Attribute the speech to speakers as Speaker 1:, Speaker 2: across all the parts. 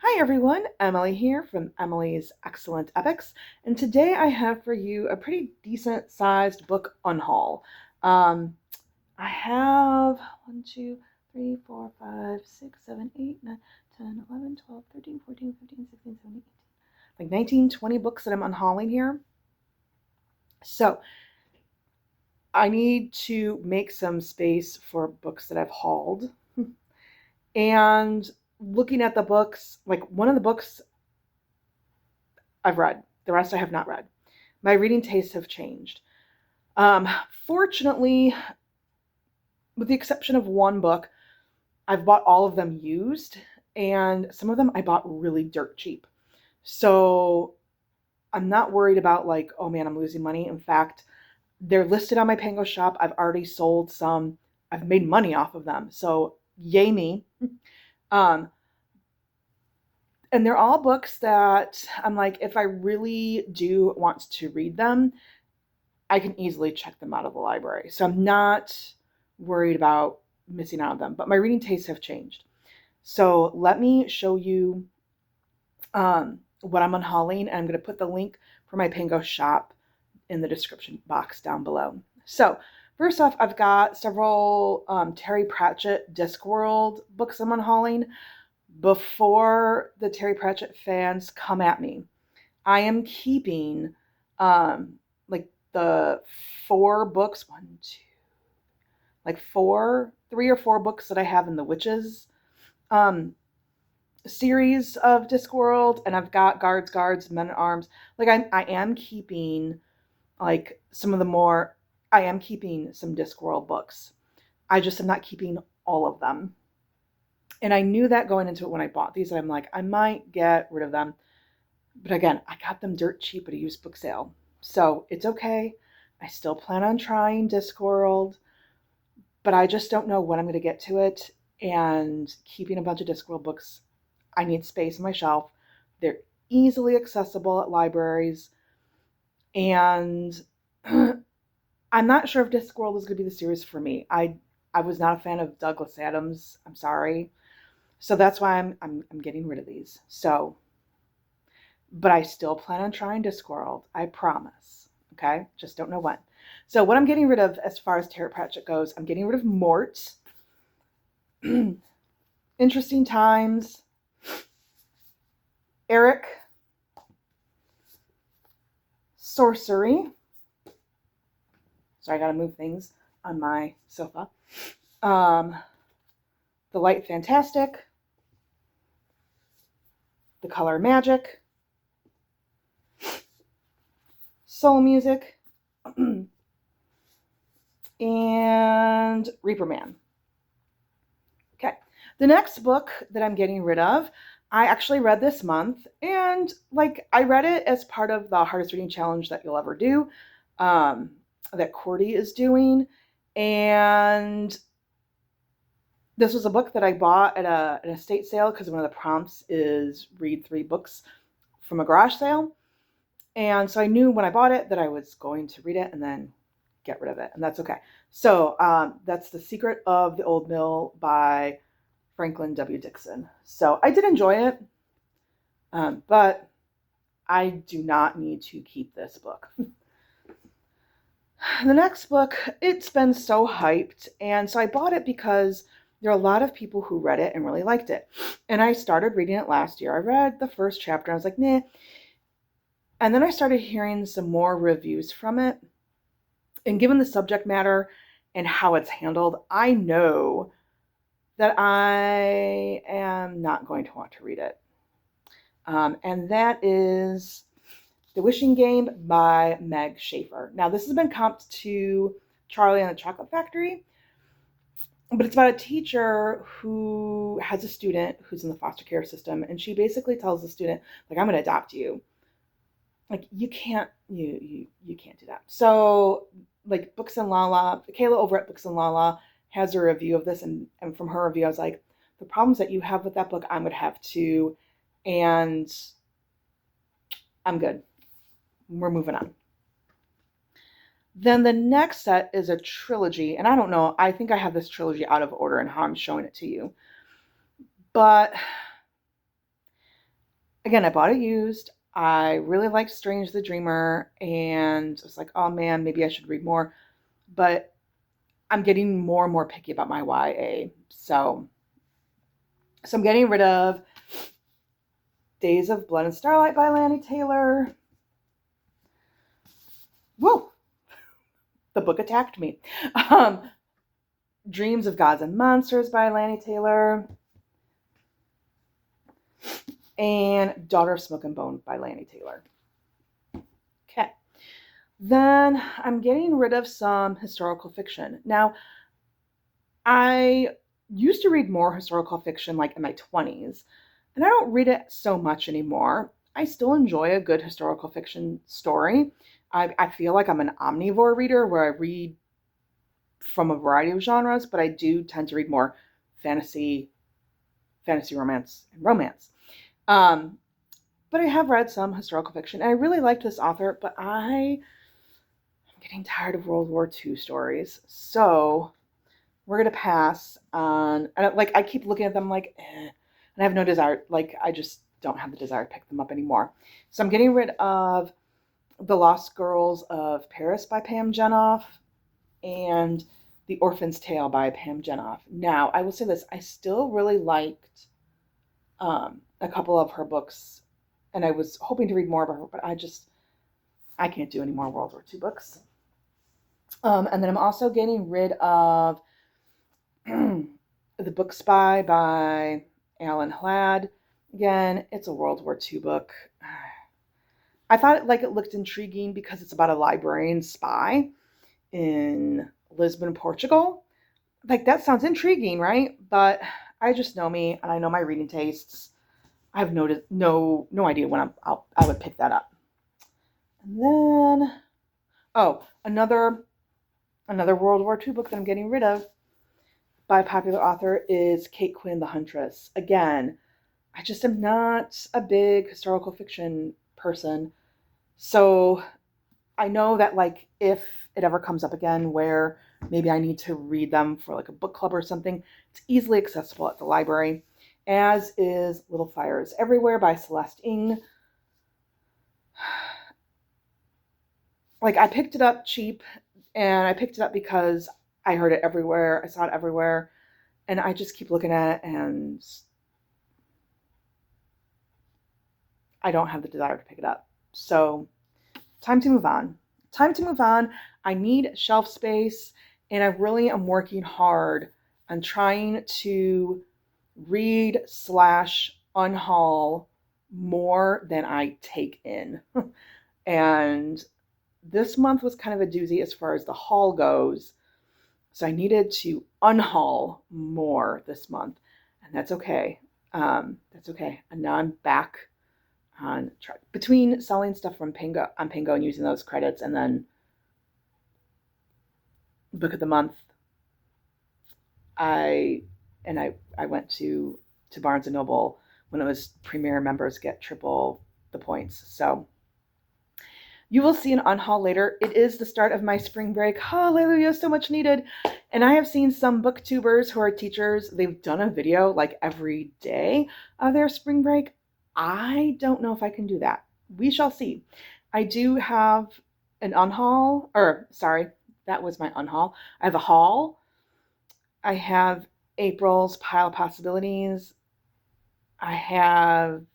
Speaker 1: Hi everyone, Emily here from Emily's Excellent Epics, and today I have for you a pretty decent sized book unhaul. Um, I have 1, 2, 3, 4, 5, 6, 7, 8, 9, 10, 11, 12, 13, 14, 15, 16, 17, 18, like 19, 20 books that I'm unhauling here. So I need to make some space for books that I've hauled. And looking at the books, like one of the books I've read, the rest I have not read. My reading tastes have changed. Um, Fortunately, with the exception of one book, I've bought all of them used, and some of them I bought really dirt cheap. So I'm not worried about like, oh man, I'm losing money. In fact, they're listed on my Pango shop. I've already sold some. I've made money off of them. So yay me. Um, and they're all books that I'm like, if I really do want to read them, I can easily check them out of the library. So I'm not worried about missing out on them. But my reading tastes have changed. So let me show you what I'm unhauling. And I'm going to put the link for my Pango shop in the description box down below. So first off, I've got several Terry Pratchett Discworld books I'm unhauling. Before the Terry Pratchett fans come at me, I am keeping like the 4 books, 1, 2, like 3 or 4 books that I have in the Witches um, series of Discworld, and I've got Guards, Men at Arms. Like I am keeping like some of the more. I am keeping some Discworld books. I just am not keeping all of them. And I knew that going into it when I bought these. I'm like, I might get rid of them. But again, I got them dirt cheap at a used book sale. So it's okay. I still plan on trying Discworld, but I just don't know when I'm going to get to it. And keeping a bunch of Discworld books, I need space on my shelf. They're easily accessible at libraries. And I'm not sure if Discworld is going to be the series for me. I was not a fan of Douglas Adams. I'm sorry. So that's why I'm getting rid of these. So, but I still plan on trying Discworld. I promise. Okay, just don't know when. So what I'm getting rid of as far as Terry Pratchett goes, I'm getting rid of Mort. Interesting Times. Eric. Sorcery. So I got to move things on my sofa. The Light Fantastic. The Color Magic. Soul Music. And Reaper Man. Okay. The next book that I'm getting rid of, I actually read this month, and like I read it as part of the hardest reading challenge that you'll ever do, that Cordy is doing. And this was a book that I bought at an estate sale because one of the prompts is read 3 books from a garage sale. And so I knew when I bought it that I was going to read it and then get rid of it, and that's okay. So that's The Secret of the Old Mill by Franklin W. Dixon. So I did enjoy it, but I do not need to keep this book. The next book, it's been so hyped, and so I bought it because there are a lot of people who read it and really liked it. And I started reading it last year. I read the first chapter, and I was like, nah. And then I started hearing some more reviews from it. And given the subject matter and how it's handled, I know that I am not going to want to read it. And that is The Wishing Game by Meg Schaefer. Now, this has been comped to Charlie and the Chocolate Factory, but it's about a teacher who has a student who's in the foster care system, and she basically tells the student, like, I'm going to adopt you. Like, you can't do that. So, like, Books and Lala, Kayla over at Books and Lala has a review of this, and from her review, I was like, the problems that you have with that book, I'm going to have too, and I'm good. We're moving on. Then the next set is a trilogy, and I don't know, I think I have this trilogy out of order in how I'm showing it to you. But again, I bought it used. I really liked Strange the Dreamer, and I was like, oh man, maybe I should read more. But I'm getting more and more picky about my YA. So I'm getting rid of Days of Blood and Starlight by Lanny Taylor. Whoa, the book attacked me. Dreams of Gods and Monsters by Lanny Taylor. And Daughter of Smoke and Bone by Lanny Taylor. Okay. Then I'm getting rid of some historical fiction. Now, I used to read more historical fiction like in my 20s, and I don't read it so much anymore. I still enjoy a good historical fiction story. I feel like I'm an omnivore reader where I read from a variety of genres, but I do tend to read more fantasy, romance, and romance. But I have read some historical fiction, and I really liked this author, but I'm getting tired of World War II stories. So we're going to pass on, and I keep looking at them like, and I have no desire, I just don't have the desire to pick them up anymore. So I'm getting rid of The Lost Girls of Paris by Pam Jenoff and The Orphan's Tale by Pam Jenoff. Now, I will say this, I still really liked a couple of her books, and I was hoping to read more about her, but I can't do any more World War II books. And then I'm also getting rid of The Book Spy by Alan Hladd. Again, it's a World War II book. I thought it looked intriguing because it's about a librarian spy in Lisbon, Portugal. That sounds intriguing, right? But I just know me, and I know my reading tastes. I have no idea when I would pick that up. And then, another World War II book that I'm getting rid of by a popular author is Kate Quinn, The Huntress. Again, I just am not a big historical fiction person. So I know that if it ever comes up again where maybe I need to read them for a book club or something, it's easily accessible at the library, as is Little Fires Everywhere by Celeste Ng. I picked it up cheap, and I picked it up because I heard it everywhere. I saw it everywhere, and I just keep looking at it, and I don't have the desire to pick it up. So time to move on. I need shelf space, and I really am working hard on trying to read / unhaul more than I take in. And this month was kind of a doozy as far as the haul goes. So I needed to unhaul more this month, and that's okay. That's okay. And now I'm back on track between selling stuff from Pingo and using those credits, and then book of the month. I went to Barnes and Noble when it was Premier members get triple the points. So you will see an unhaul later. It is the start of my spring break. Hallelujah, so much needed. And I have seen some booktubers who are teachers. They've done a video every day of their spring break. I don't know if I can do that. We shall see. I do have an unhaul, that was my unhaul. I have a haul. I have April's Pile of Possibilities. I have,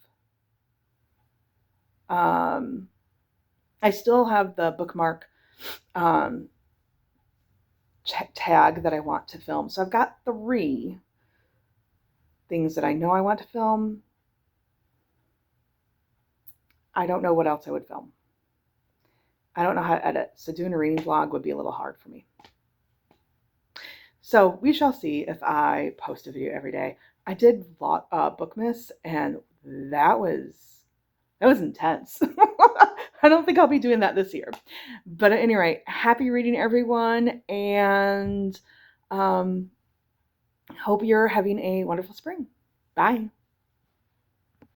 Speaker 1: I still have the bookmark tag that I want to film. So I've got 3 things that I know I want to film. I don't know what else I would film. I don't know how to edit, so doing a reading vlog would be a little hard for me. So we shall see if I post a video every day. I did Bookmas, and that was intense. I don't think I'll be doing that this year. But at any rate, happy reading, everyone, and hope you're having a wonderful spring. Bye.